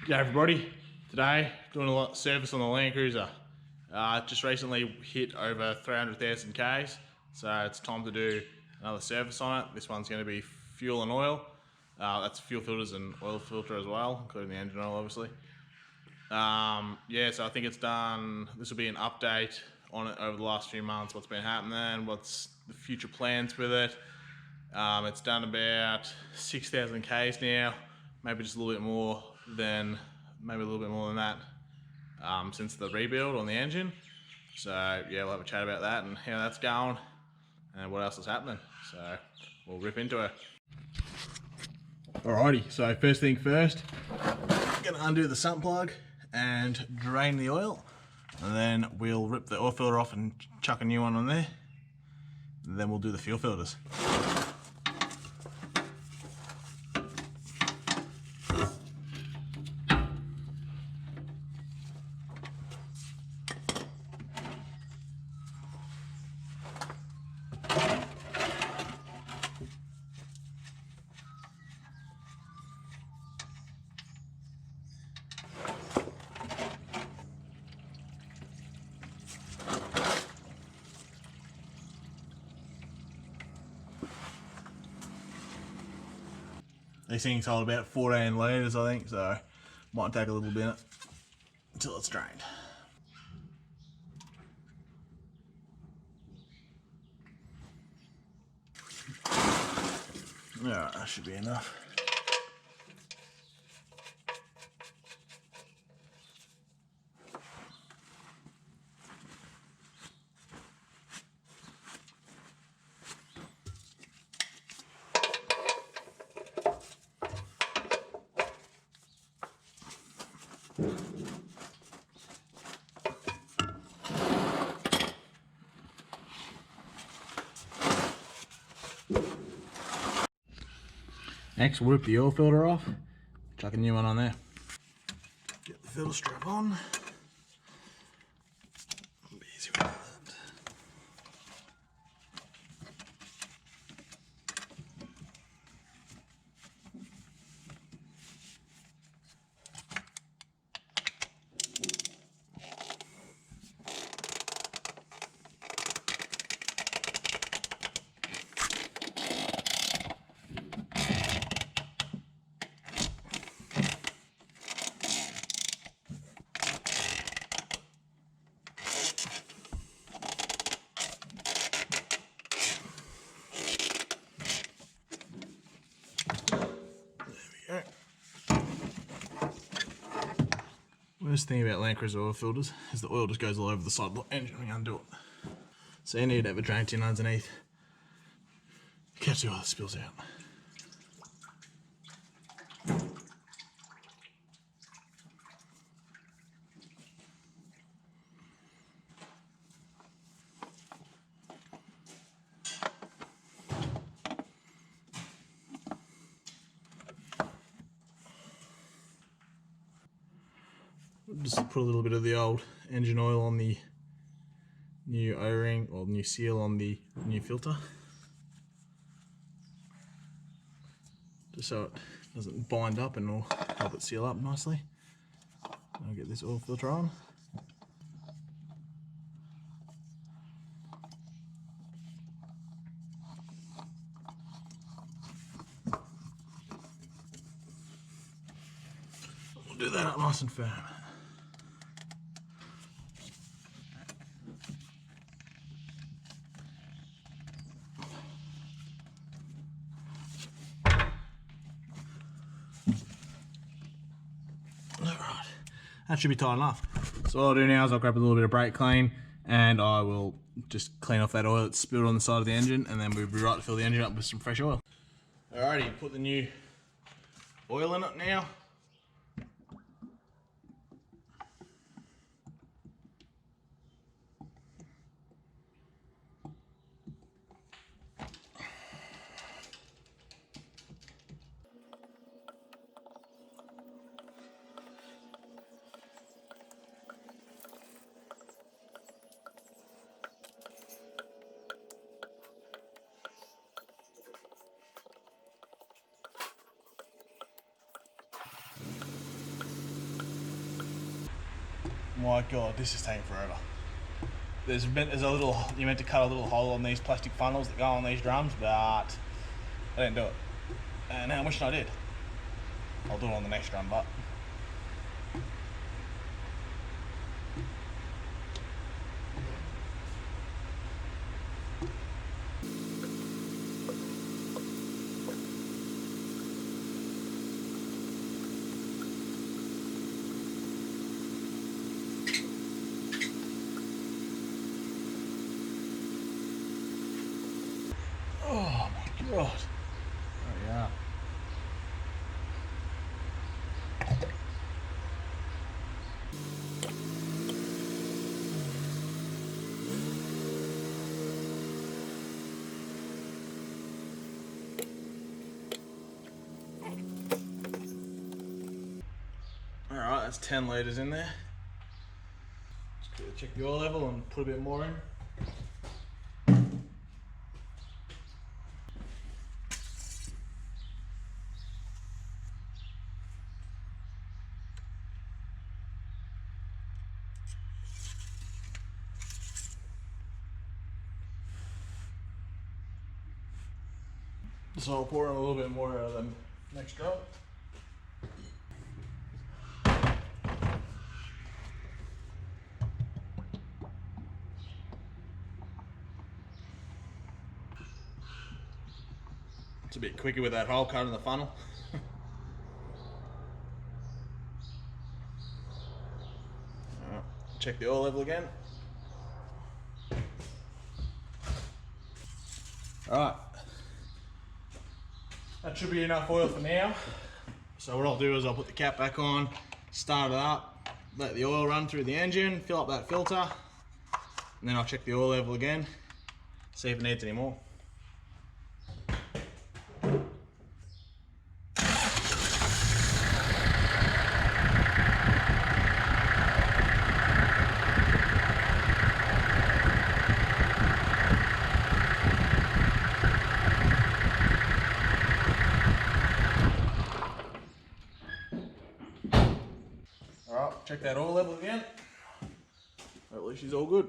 Yeah, everybody. Today, doing a lot of service on the Landcruiser. Just recently hit over 300,000 Ks, so it's time to do another service on it. This one's going to be fuel and oil. That's fuel filters and oil filter as well, including the engine oil, obviously. Yeah, so I think it's done. This will be an update on it over the last few months. What's been happening? What's the future plans with it? It's done about 6,000 Ks now, maybe just a little bit more than that since the rebuild on the engine. So yeah, we'll have a chat about that and how that's going and what else is happening. So we'll rip into it. Alrighty, so first thing first, I'm gonna undo the sump plug and drain the oil, and then we'll rip the oil filter off and chuck a new one on there, and then we'll do the fuel filters. These things hold about 14 litres, I think, so might take a little bit until it's drained. Alright, that should be enough. Next, we'll rip the oil filter off, chuck a new one on there. Get the filter strap on. Be easy with that. Worst thing about Landcruiser oil filters is the oil just goes all over the side of the engine when you undo it. So you need to have a drain tin underneath. Catch the oil that spills out. Just put a little bit of the old engine oil on the new O-ring or new seal on the new filter, just so it doesn't bind up, and will help it seal up nicely. I'll get this oil filter on. We'll do that up nice and firm. Alright, that should be tight enough. So what I'll do now is I'll grab a little bit of brake clean and I will just clean off that oil that's spilled on the side of the engine, and then we'll be right to fill the engine up with some fresh oil. Alrighty, put the new oil in it now. My God, this is taking forever. There's a little, you're meant to cut a little hole on these plastic funnels that go on these drums, but I didn't do it. And how much I did? I'll do it on the next drum, but. Oh my God. Oh yeah. Alright, that's 10 litres in there. Just check the oil level and put a bit more in. So I'll pour in a little bit more out of the next drop. It's a bit quicker with that hole cut in the funnel. Alright, check the oil level again. Alright, that should be enough oil for now. So what I'll do is I'll put the cap back on, start it up, let the oil run through the engine, fill up that filter, and then I'll check the oil level again, see if it needs any more. Alright, check that oil level again. Hopefully she's all good.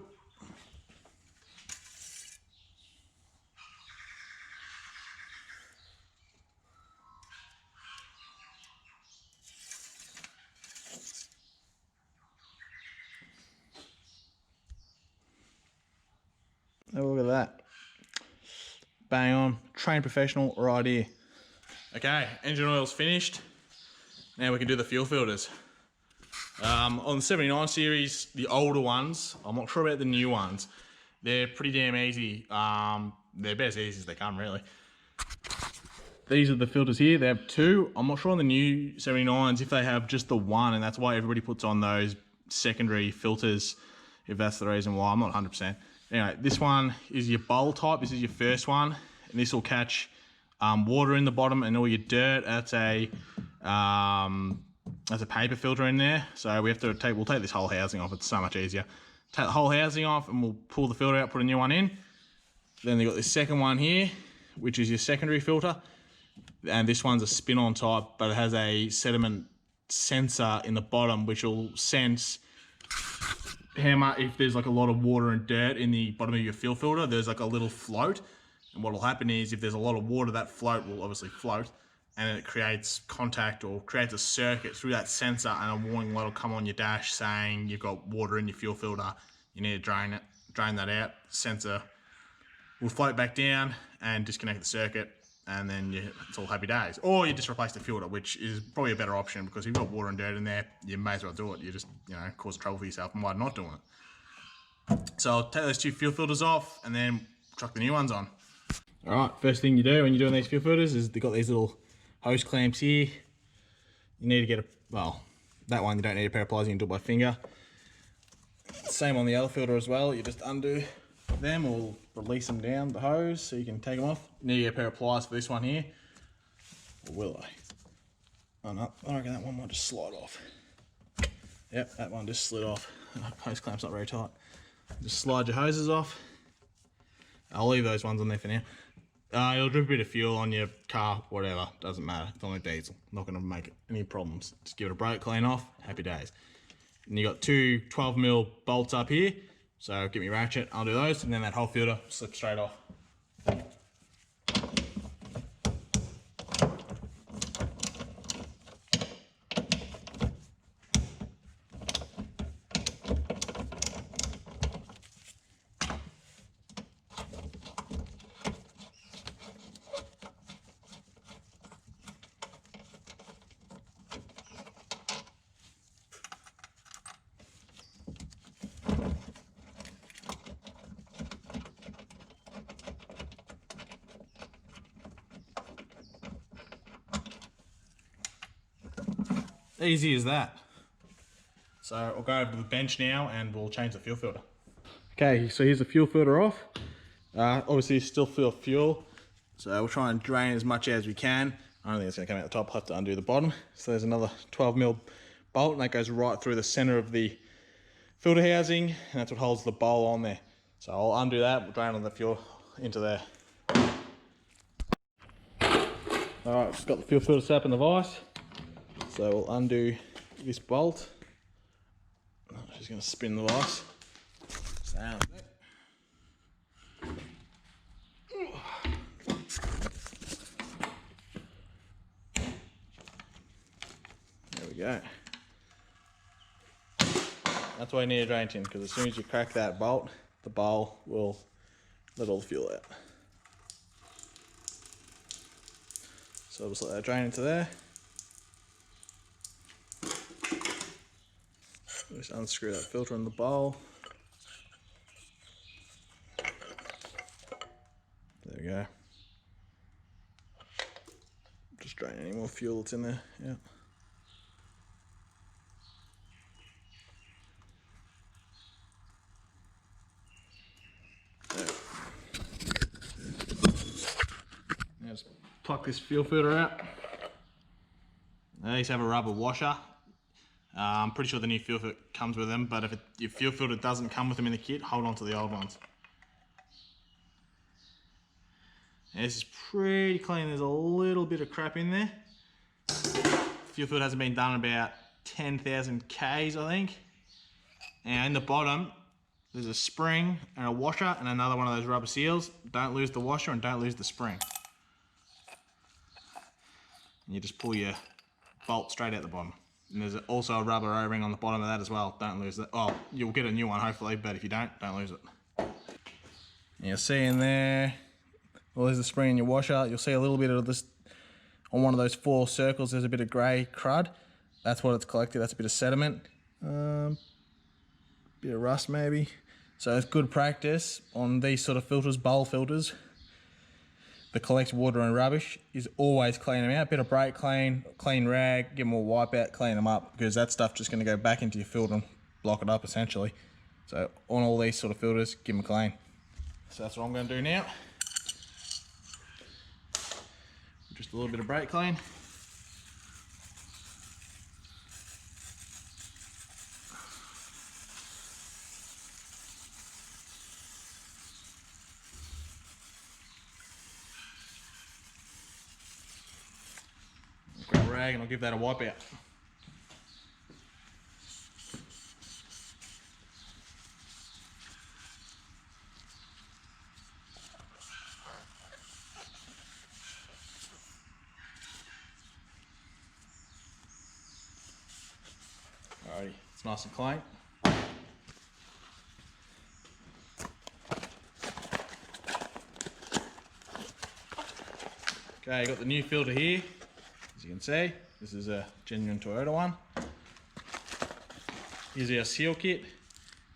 Have a look at that. Bang on. Trained professional right here. Okay, engine oil's finished. Now we can do the fuel filters. On the 79 series, the older ones, I'm not sure about the new ones. They're pretty damn easy. They're about as easy as they come, really. These are the filters here. They have two. I'm not sure on the new 79s if they have just the one, and that's why everybody puts on those secondary filters, if that's the reason why. I'm not 100%. Anyway, this one is your bowl type. This is your first one, and this will catch water in the bottom and all your dirt. That's a paper filter in there. So we'll take this whole housing off. It's so much easier. Take the whole housing off and we'll pull the filter out, put a new one in. Then they've got this second one here, which is your secondary filter. And this one's a spin-on type, but it has a sediment sensor in the bottom, which will sense how much, if there's like a lot of water and dirt in the bottom of your fuel filter, there's like a little float. And what will happen is if there's a lot of water, that float will obviously float, and it creates contact or creates a circuit through that sensor, and a warning light will come on your dash saying you've got water in your fuel filter, you need to drain that out. The sensor will float back down and disconnect the circuit, and then it's all happy days. Or you just replace the filter, which is probably a better option, because if you've got water and dirt in there, you may as well do it. You just, cause trouble for yourself and why not doing it. So I'll take those two fuel filters off and then chuck the new ones on. All right, first thing you do when you're doing these fuel filters is they've got these little hose clamps here. You need to get that one you don't need a pair of pliers, you can do it by finger. Same on the other filter as well, you just undo them or release them down the hose so you can take them off. You need to get a pair of pliers for this one here. Or will I? Oh no, I reckon that one might just slide off. Yep, that one just slid off. The hose clamp's not very tight. Just slide your hoses off. I'll leave those ones on there for now. It'll drip a bit of fuel on your car, whatever, doesn't matter. It's only diesel, not going to make any problems. Just give it a brake clean off, happy days. And you got two 12mm bolts up here. So get me ratchet, I'll do those, and then that whole filter slips straight off. Easy as that. So I'll go over to the bench now and we'll change the fuel filter. Okay, so here's the fuel filter off. Obviously still feel fuel, so we'll try and drain as much as we can. I don't think it's going to come out the top, I'll have to undo the bottom. So there's another 12mm bolt and that goes right through the center of the filter housing, and that's what holds the bowl on there. So I'll undo that, we'll drain all the fuel into there. Alright, just got the fuel filter set up in the vise. So we'll undo this bolt. I'm just going to spin the vise. Sounds good. There we go. That's why you need a drain tin, because as soon as you crack that bolt, the bowl will let all the fuel out. So I'll just let that drain into there. Just unscrew that filter in the bowl. There we go. Just drain any more fuel that's in there. Yeah. Now just pluck this fuel filter out. These have a rubber washer. I'm pretty sure the new fuel filter comes with them, but if your fuel filter doesn't come with them in the kit, hold on to the old ones. Now this is pretty clean, there's a little bit of crap in there. Fuel filter hasn't been done in about 10,000 Ks, I think. And in the bottom, there's a spring and a washer and another one of those rubber seals. Don't lose the washer and don't lose the spring. And you just pull your bolt straight out the bottom. And there's also a rubber O-ring on the bottom of that as well. Don't lose that. Oh, you'll get a new one hopefully, but if you don't lose it. And you'll see in there, well, there's the spring in your washer. You'll see a little bit of this on one of those 4 circles. There's a bit of grey crud. That's what it's collected. That's a bit of sediment. Bit of rust maybe. So it's good practice on these sort of filters, bowl filters. The collect water and rubbish is always clean them out. Bit of brake clean, clean rag, give them a wipe out, clean them up, because that stuff just going to go back into your filter and block it up essentially. So on all these sort of filters, give them a clean. So that's what I'm going to do now. Just a little bit of brake clean. Grab a rag and I'll give that a wipe out. Alrighty, it's nice and clean. Okay, got the new filter here. As you can see, this is a genuine Toyota one. Here's our seal kit.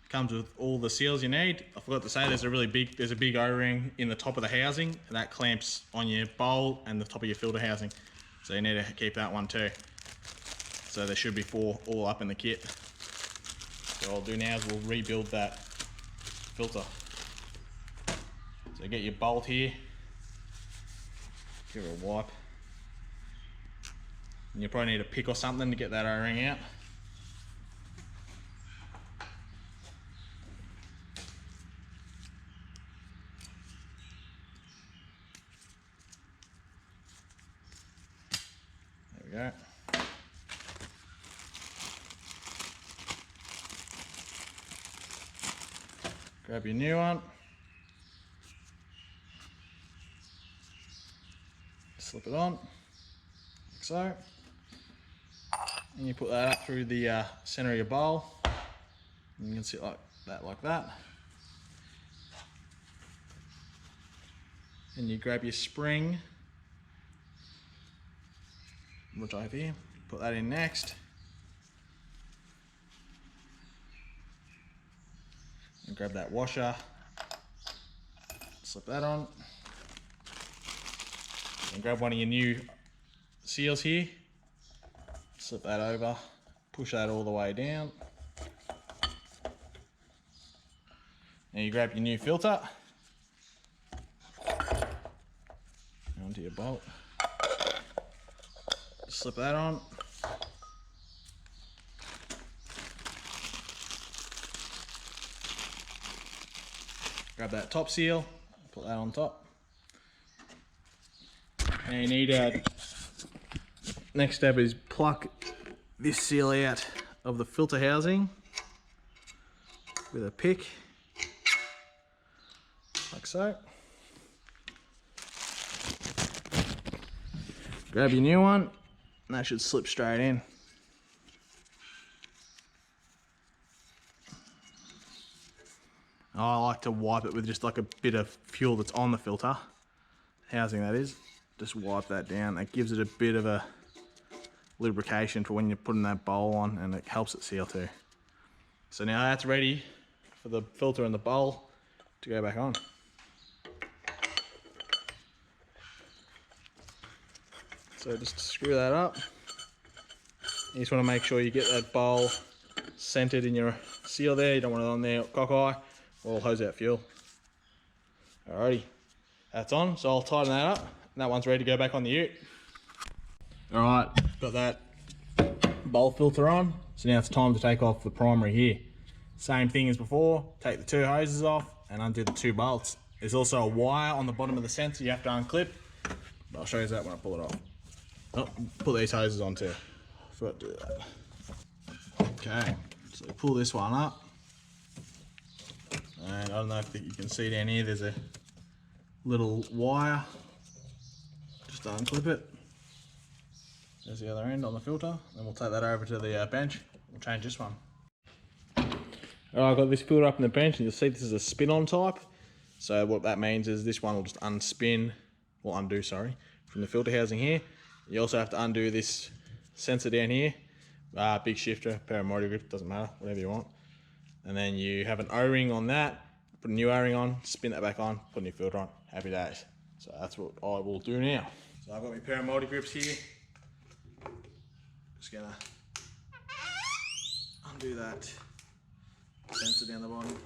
Comes with all the seals you need. I forgot to say there's a big O-ring in the top of the housing, and that clamps on your bowl and the top of your filter housing. So you need to keep that one too. So there should be 4 all up in the kit. So what I'll do now is we'll rebuild that filter. So get your bolt here, give it a wipe. And you probably need a pick or something to get that O-ring out. There we go. Grab your new one. Slip it on, like so. And you put that up through the center of your bowl. And you can sit like that. And you grab your spring, which I have here, put that in next. And grab that washer, slip that on. And grab one of your new seals here, slip that over, push that all the way down. Now you grab your new filter, onto your bolt, slip that on. Grab that top seal, put that on top. And you need next step is pluck this seal out of the filter housing with a pick, like so. Grab your new one, and that should slip straight in. I like to wipe it with just like a bit of fuel that's on the filter housing, that is. Just wipe that down. It gives it a bit of a lubrication for when you're putting that bowl on, and it helps it seal too. So now that's ready for the filter and the bowl to go back on. So just screw that up. You just want to make sure you get that bowl centered in your seal there. You don't want it on there cockeye, or it'll hose out fuel. Alrighty, that's on. So I'll tighten that up. And that one's ready to go back on the ute. Alright, got that bowl filter on. So now it's time to take off the primary here. Same thing as before, take the two hoses off and undo the two bolts. There's also a wire on the bottom of the sensor you have to unclip. But I'll show you that when I pull it off. Oh, put these hoses on too. Forgot to do that. Okay, so pull this one up. And I don't know if you can see down here, there's a little wire. Just unclip it. There's the other end on the filter. Then we'll take that over to the bench. We'll change this one. Alright, I've got this filter up in the bench, and you'll see this is a spin-on type. So what that means is this one will just undo, sorry, from the filter housing here. You also have to undo this sensor down here. Big shifter, paramotor grip, doesn't matter, whatever you want. And then you have an O-ring on that, put a new O-ring on, spin that back on, put a new filter on, happy days. So that's what I will do now. So I've got my paramotor grips here. Just gonna undo that sensor down the bottom.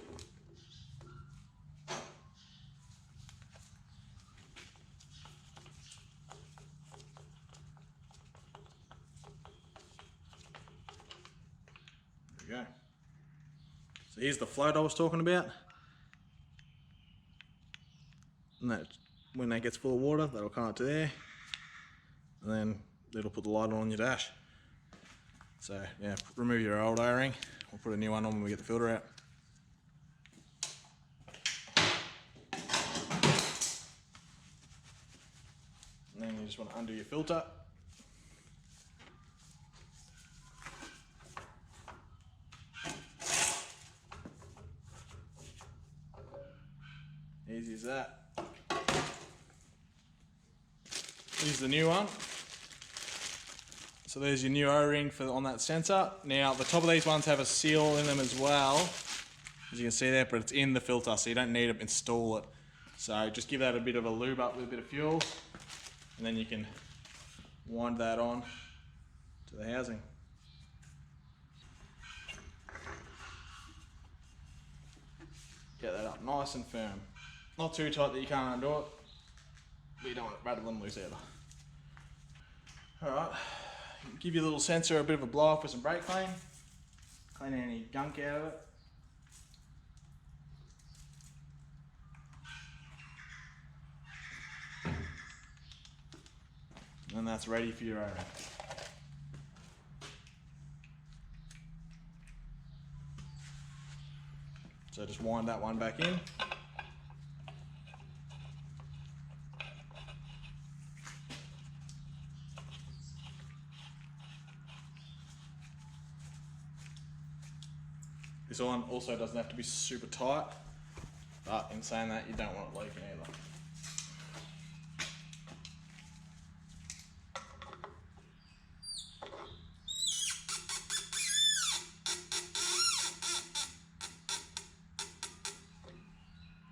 There we go. So here's the float I was talking about. And that, when that gets full of water, that'll come up to there. And then it'll put the light on your dash. So yeah, remove your old O-ring. We'll put a new one on when we get the filter out. And then you just want to undo your filter. Easy as that. Here's the new one. So there's your new O-ring on that sensor. Now the top of these ones have a seal in them as well, as you can see there, but it's in the filter, so you don't need to install it. So just give that a bit of a lube up with a bit of fuel, and then you can wind that on to the housing. Get that up nice and firm. Not too tight that you can't undo it, but you don't want it rattle and loose either. Alright, give your little sensor a bit of a blow off with some brake clean. Clean any gunk out of it. And that's ready for your O-ring. So just wind that one back in. This one also doesn't have to be super tight, but in saying that, you don't want it leaking either.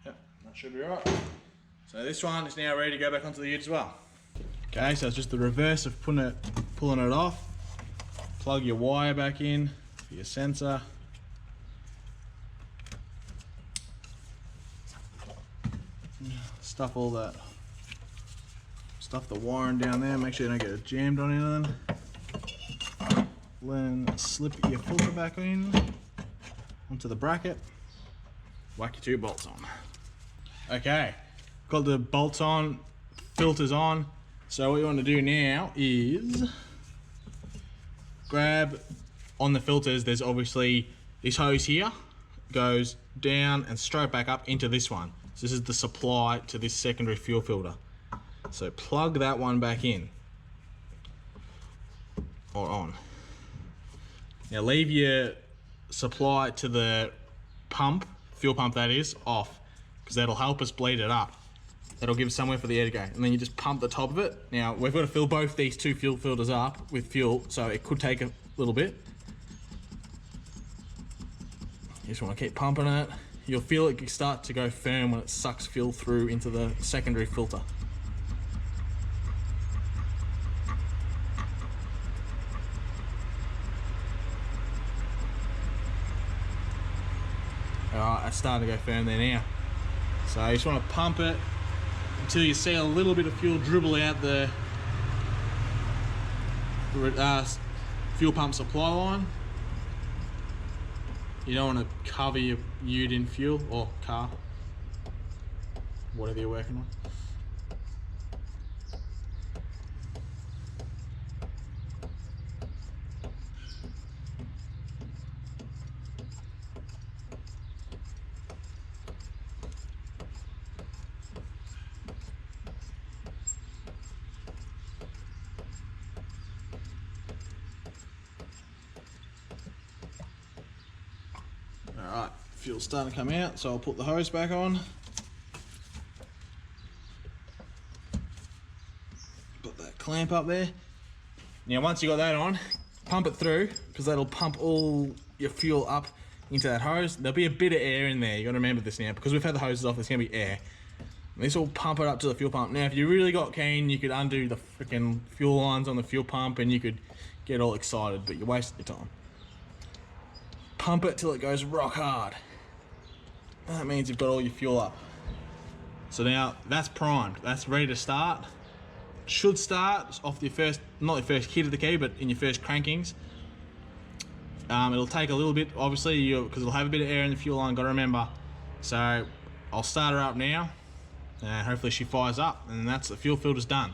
Yep, that should be right. So this one is now ready to go back onto the ute as well. Okay, so it's just the reverse of pulling it off. Plug your wire back in for your sensor. Stuff all that, stuff the wiring down there, make sure you don't get it jammed on anything. Then slip your filter back in onto the bracket, whack your 2 bolts on. Okay, got the bolts on, filters on. So what you want to do now is grab on the filters. There's obviously this hose here, goes down and straight back up into this one. So this is the supply to this secondary fuel filter. So plug that one back in, or on. Now leave your supply to the pump, fuel pump that is, off, because that'll help us bleed it up. That'll give us somewhere for the air to go. And then you just pump the top of it. Now we've got to fill both these 2 fuel filters up with fuel, so it could take a little bit. You just want to keep pumping it. You'll feel it start to go firm when it sucks fuel through into the secondary filter. Alright, that's starting to go firm there now. So you just want to pump it until you see a little bit of fuel dribble out the fuel pump supply line. You don't want to cover your ute in fuel, or car, whatever you're working on. Alright, fuel's starting to come out, so I'll put the hose back on. Put that clamp up there. Now once you got that on, pump it through, because that'll pump all your fuel up into that hose. There'll be a bit of air in there, you gotta remember this now, because we've had the hoses off, there's gonna be air. And this will pump it up to the fuel pump. Now if you really got keen, you could undo the freaking fuel lines on the fuel pump and you could get all excited, but you wasted your time. Pump it till it goes rock hard. That means you've got all your fuel up. So now that's primed, that's ready to start. Should start off your first, not your first hit of the key, but in your first crankings. It'll take a little bit, obviously, because it'll have a bit of air in the fuel line, gotta remember. So I'll start her up now, and hopefully she fires up, and that's the fuel filter's done.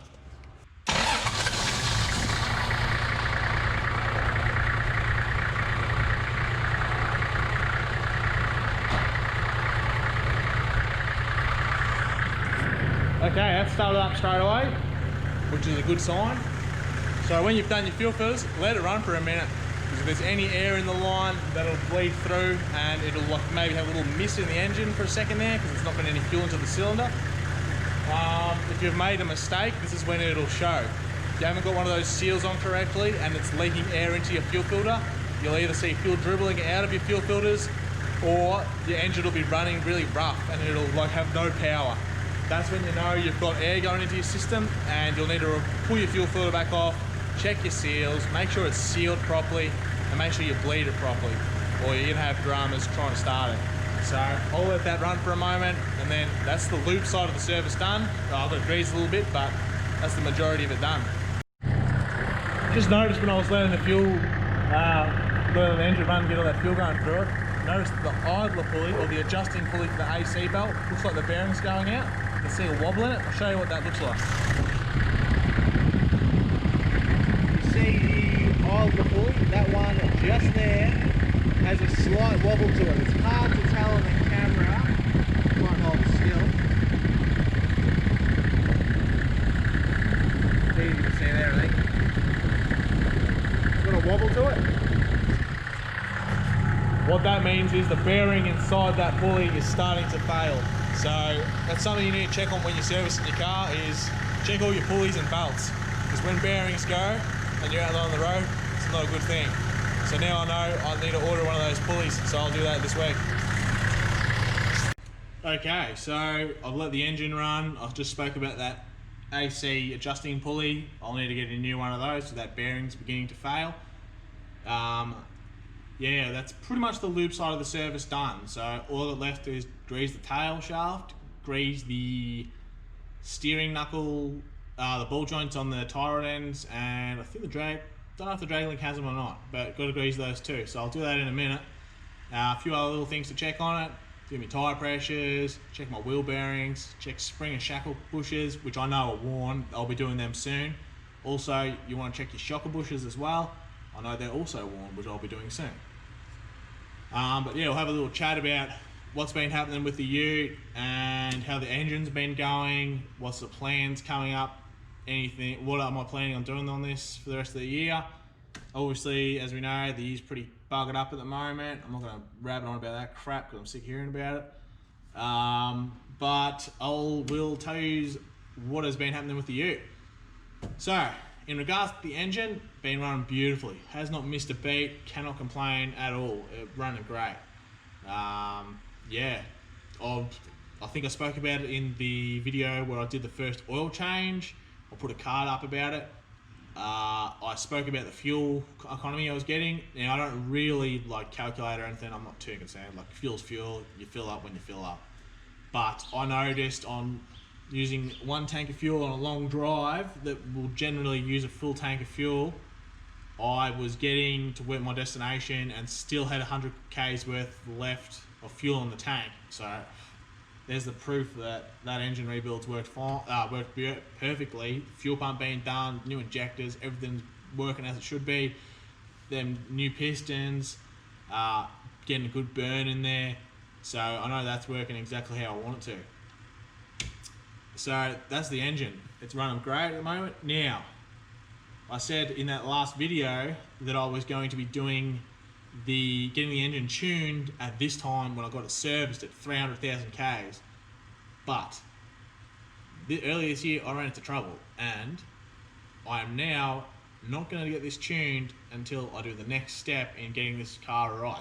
Okay, that's started up straight away, which is a good sign. So when you've done your fuel filters, let it run for a minute, because if there's any air in the line, that'll bleed through and it'll like maybe have a little mist in the engine for a second there, because it's not putting any fuel into the cylinder. If you've made a mistake, this is when it'll show. If you haven't got one of those seals on correctly and it's leaking air into your fuel filter, you'll either see fuel dribbling out of your fuel filters, or your engine will be running really rough and it'll like have no power. That's when you know you've got air going into your system, and you'll need to pull your fuel filter back off, check your seals, make sure it's sealed properly, and make sure you bleed it properly, or you're gonna have dramas trying to start it. So I'll let that run for a moment, and then that's the lube side of the service done. I've got to grease a little bit, but that's the majority of it done. Just noticed when I was letting the fuel, letting the engine run, get all that fuel going through it, noticed the idler pulley, or the adjusting pulley for the AC belt, looks like the bearing's going out. You can see a wobble in it. I'll show you what that looks like. You see the idler pulley, that one just there has a slight wobble to it. It's hard to tell on the camera. Might hold it still. Easy to see there, I think. It's got a wobble to it. What that means is the bearing inside that pulley is starting to fail. So that's something you need to check on when you're servicing your car, is check all your pulleys and belts. Because when bearings go and you're out on the road, it's not a good thing. So now I know I need to order one of those pulleys, so I'll do that this week. Okay, so I've let the engine run. I just spoke about that AC adjusting pulley. I'll need to get a new one of those, so that bearing's beginning to fail. Yeah, that's pretty much the lube side of the service done. So all that left is grease the tail shaft, grease the steering knuckle, the ball joints on the tie rod ends, and I think the drag, don't know if the drag link has them or not, but got to grease those too. So I'll do that in a minute. A few other little things to check on it. Do my tyre pressures, check my wheel bearings, check spring and shackle bushes, which I know are worn. I'll be doing them soon. Also, you want to check your shocker bushes as well. I know they're also worn, which I'll be doing soon. But yeah, we'll have a little chat about what's been happening with the ute and how the engine's been going, what's the plans coming up, anything, what am I planning on doing on this for the rest of the year. Obviously, as we know, the year's pretty buggered up at the moment. I'm not going to rabbit on about that crap because I'm sick of hearing about it. But will tell you what has been happening with the ute. So, in regards to the engine, been running beautifully. Has not missed a beat, cannot complain at all. Running great. Yeah, I think I spoke about it in the video where I did the first oil change. I'll put a card up about it. I spoke about the fuel economy I was getting. Now, I don't really like calculate or anything. I'm not too concerned. Like, fuel's fuel. You fill up when you fill up. But I noticed on using one tank of fuel on a long drive that will generally use a full tank of fuel, I was getting to my destination and still had 100 k's worth left of fuel in the tank. So there's the proof that that engine rebuild's worked perfectly. Fuel pump being done, new injectors, everything's working as it should be. Them new pistons, getting a good burn in there. So I know that's working exactly how I want it to. So that's the engine. It's running great at the moment. Now, I said in that last video that I was going to be getting the engine tuned at this time when I got it serviced at 300,000 k's. But earlier this year I ran into trouble, and I am now not going to get this tuned until I do the next step in getting this car right.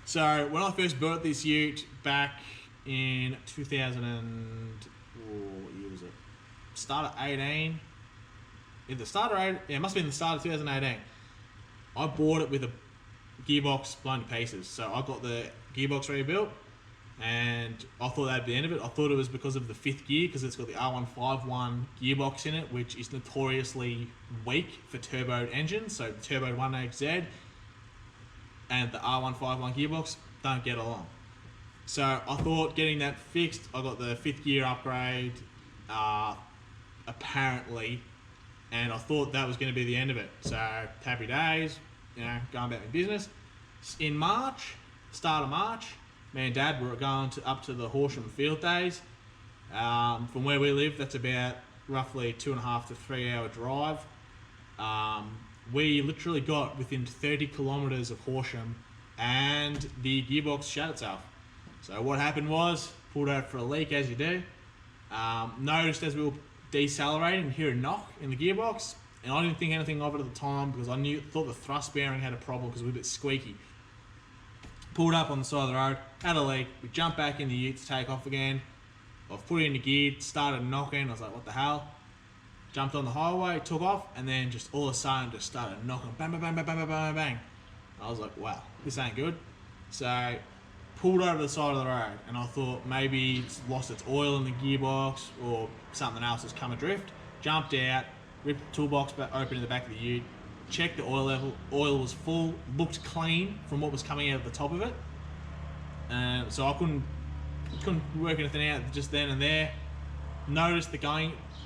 So when I first bought this ute back in 2000 and what year was it? Start of 18. It must have been the start of 2018. I bought it with a gearbox blown to pieces. So I got the gearbox rebuilt, and I thought that'd be the end of it. I thought it was because of the 5th gear, because it's got the R151 gearbox in it, which is notoriously weak for turboed engines. So the turboed 180Z and the R151 gearbox don't get along. So I thought getting that fixed, I got the 5th gear upgrade, apparently, and I thought that was going to be the end of it. So happy days, going about my business. In March, start of March, me and Dad were going up to the Horsham field days. From where we live, that's about roughly 2.5 to 3 hour drive. We literally got within 30 kilometers of Horsham, and the gearbox shut itself. So what happened was, pulled out for a leak as you do. Noticed as we were decelerating, hear a knock in the gearbox, and I didn't think anything of it at the time because I thought the thrust bearing had a problem because it was a bit squeaky. Pulled up on the side of the road, had a leak. We jumped back in the ute to take off again. I've put it into gear, started knocking. I was like, what the hell? Jumped on the highway, took off, and then just all of a sudden just started knocking, bang, bang, bang, bang, bang, bang, bang, bang. I was like, wow, this ain't good. So pulled over to the side of the road, and I thought maybe it's lost its oil in the gearbox or something else has come adrift. Jumped out, ripped the toolbox back open in the back of the ute, checked the oil level. Oil was full, looked clean from what was coming out of the top of it. So I couldn't work anything out just then and there. Noticed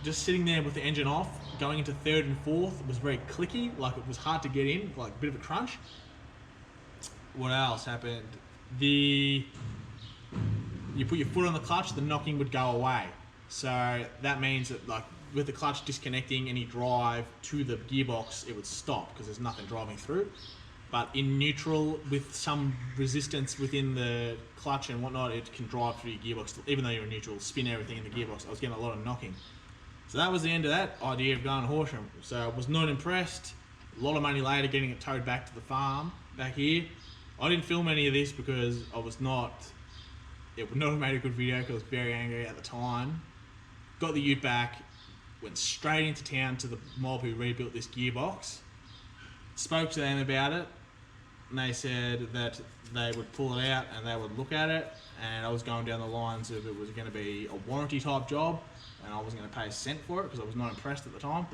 just sitting there with the engine off, going into 3rd and 4th was very clicky, like it was hard to get in, like a bit of a crunch. what else happened? You put your foot on the clutch, the knocking would go away. So that means that, like, with the clutch disconnecting any drive to the gearbox, it would stop because there's nothing driving through. But in neutral, with some resistance within the clutch and whatnot, it can drive through your gearbox, even though you're in neutral, spin everything in the gearbox. I was getting a lot of knocking. So that was the end of that idea of going to Horsham. So I was not impressed. A lot of money later getting it towed back to the farm, back here. I didn't film any of this because it would not have made a good video because I was very angry at the time. Got the ute back, went straight into town to the mob who rebuilt this gearbox. Spoke to them about it, and they said that they would pull it out and they would look at it, and I was going down the lines of it was going to be a warranty type job and I wasn't going to pay a cent for it because I was not impressed at the time.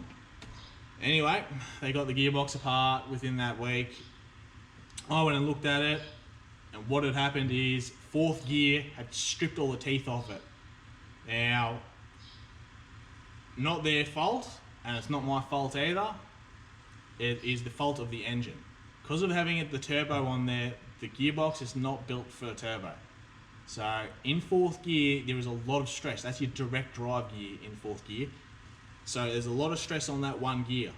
Anyway, they got the gearbox apart within that week. I went and looked at it, and what had happened is fourth gear had stripped all the teeth off it. Now, not their fault, and it's not my fault either. It is the fault of the engine. Because of having the turbo on there, the gearbox is not built for a turbo. So in fourth gear, there is a lot of stress. That's your direct drive gear in fourth gear. So there's a lot of stress on that one gear.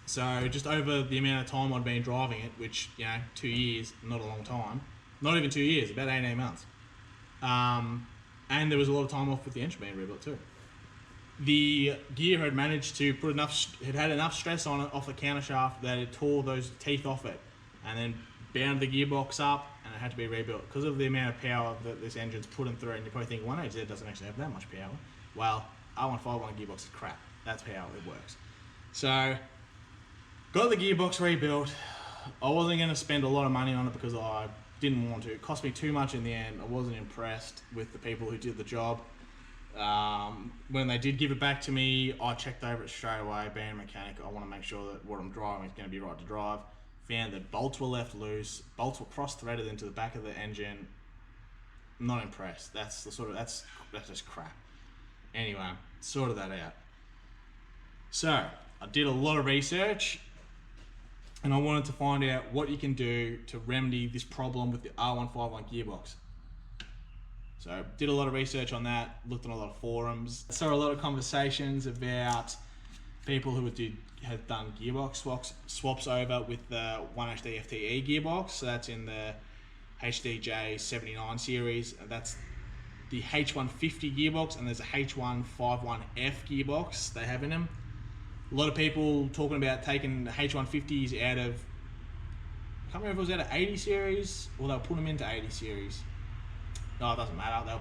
So just over the amount of time I'd been driving it, which, 2 years, not a long time. Not even 2 years, about 18 months. And there was a lot of time off with the engine being rebuilt too. The gear had managed to put it had enough stress on it off the countershaft that it tore those teeth off it, and then bound the gearbox up, and it had to be rebuilt because of the amount of power that this engine's putting through. And you're probably thinking 1HZ doesn't actually have that much power. Well, R151 gearbox is crap. That's how it works. So got the gearbox rebuilt. I wasn't going to spend a lot of money on it because I didn't want to. It cost me too much in the end. I wasn't impressed with the people who did the job. When they did give it back to me, I checked over it straight away. Being a mechanic, I want to make sure that what I'm driving is going to be right to drive. Found that bolts were left loose, bolts were cross-threaded into the back of the engine. Not impressed. That's just crap. Anyway, sorted that out. So I did a lot of research, and I wanted to find out what you can do to remedy this problem with the R151 gearbox. So did a lot of research on that, looked at a lot of forums, saw a lot of conversations about people who had done gearbox swaps over with the 1HD FTE gearbox. So that's in the HDJ 79 series, and that's the H150 gearbox, and there's a H151F gearbox they have in them. A lot of people talking about taking the H150s out of, I can't remember if it was out of 80 series or they'll put them into 80 series. No, it doesn't matter.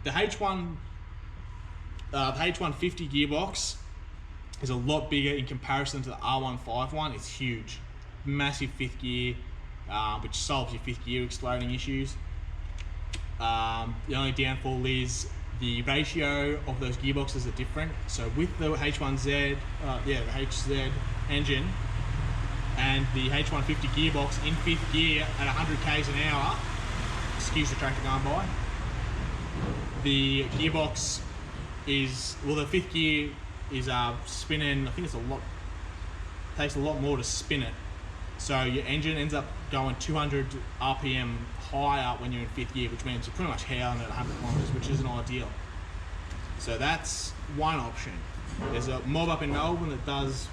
The H150 gearbox is a lot bigger in comparison to the R151. It's huge, massive fifth gear, which solves your fifth gear exploding issues. The only downfall is the ratio of those gearboxes are different. So with the H1Z, the HZ engine and the H150 gearbox in fifth gear at 100 k's an hour, excuse the tractor going by, the gearbox is, well, the fifth gear is spinning, I think takes a lot more to spin it. So your engine ends up going 200 RPM higher when you're in fifth gear, which means you're pretty much howling at 100 kilometers, which isn't ideal. So that's one option. There's a mob up in Melbourne that does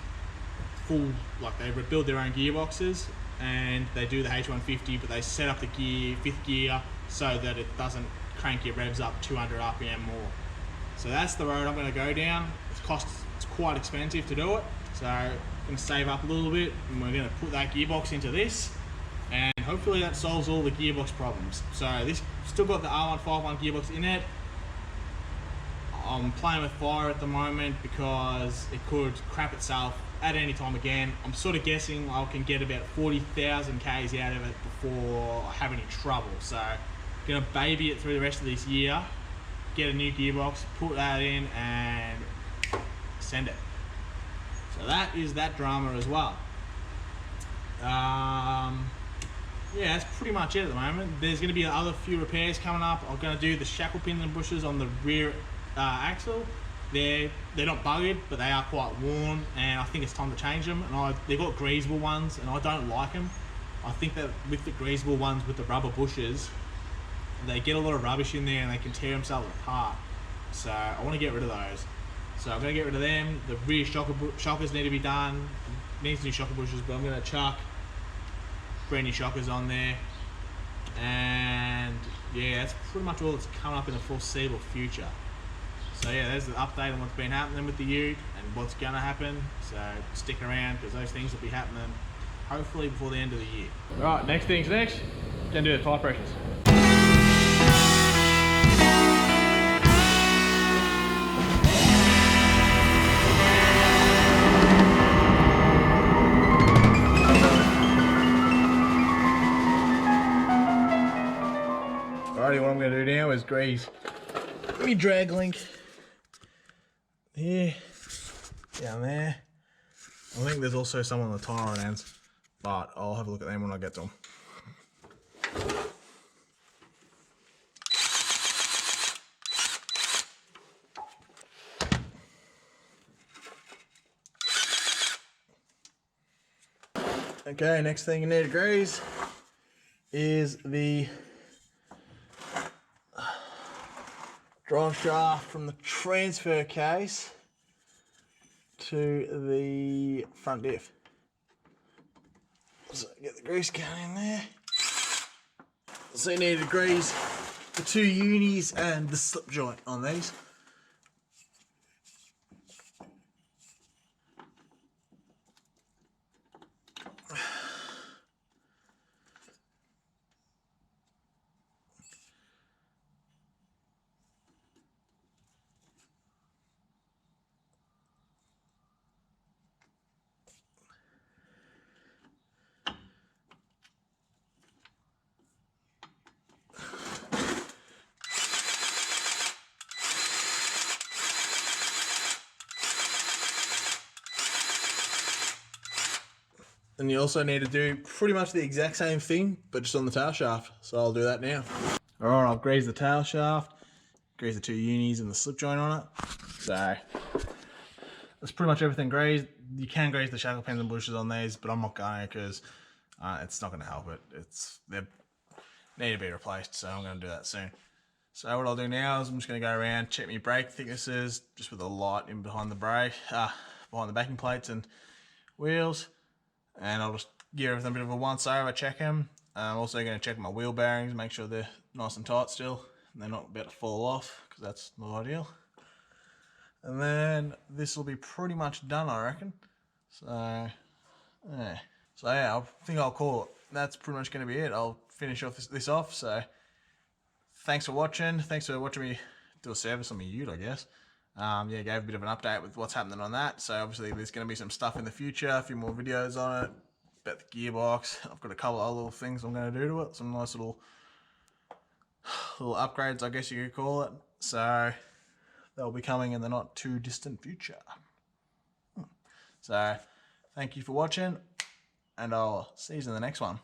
full, like they rebuild their own gearboxes and they do the H150, but they set up the gear, fifth gear, so that it doesn't crank your revs up 200 RPM more. So that's the road I'm going to go down. It's quite expensive to do it, so I'm going to save up a little bit, and we're going to put that gearbox into this, and hopefully that solves all the gearbox problems. So this still got the R151 gearbox in it. I'm playing with fire at the moment because it could crap itself at any time again. I'm sort of guessing I can get about 40,000 Ks out of it before I have any trouble. So I'm going to baby it through the rest of this year, get a new gearbox, put that in and send it. So that is that drama as well. Yeah, that's pretty much it at the moment. There's going to be other few repairs coming up. I'm going to do the shackle pins and bushes on the rear axle. They're not buggered, but they are quite worn, and I think it's time to change them. And they've got greaseable ones, and I don't like them. I think that with the greasable ones with the rubber bushes, they get a lot of rubbish in there and they can tear themselves apart. So I want to get rid of those. So I'm going to get rid of them. The rear shockers need to be done. Needs new shocker bushes, but I'm going to chuck brand new shockers on there. And yeah, that's pretty much all that's coming up in the foreseeable future. So yeah, there's the update on what's been happening with the Ute and what's going to happen. So stick around because those things will be happening hopefully before the end of the year. Right, next thing's next. Gonna do the tire pressures. Alrighty, what I'm going to do now is grease me drag link here, down there. I think there's also some on the tyre ends, but I'll have a look at them when I get to them. Okay, next thing you need to grease is the drive shaft from the transfer case to the front diff. So get the grease gun in there. So you need to grease the 2 unis and the slip joint on these. And you also need to do pretty much the exact same thing, but just on the tail shaft. So I'll do that now. All right, I'll grease the tail shaft, grease the 2 unis and the slip joint on it. So that's pretty much everything greased. You can grease the shackle pins and bushes on these, but I'm not going to because it's not going to help it. They need to be replaced, so I'm going to do that soon. So what I'll do now is I'm just going to go around, check my brake thicknesses, just with a light in behind the brake, behind the backing plates and wheels. And I'll just give everything a bit of a once over, check them. I'm also going to check my wheel bearings, make sure they're nice and tight still, and they're not about to fall off, because that's not ideal. And then this will be pretty much done, I reckon. So yeah, I think I'll call it. That's pretty much going to be it. I'll finish off this off. So thanks for watching. Thanks for watching me do a service on my Ute, I guess. Yeah, gave a bit of an update with what's happening on that. So obviously there's going to be some stuff in the future, a few more videos on it, about the gearbox. I've got a couple of other little things I'm going to do to it, some nice little upgrades, I guess you could call it. So they'll be coming in the not too distant future. So thank you for watching, and I'll see you in the next one.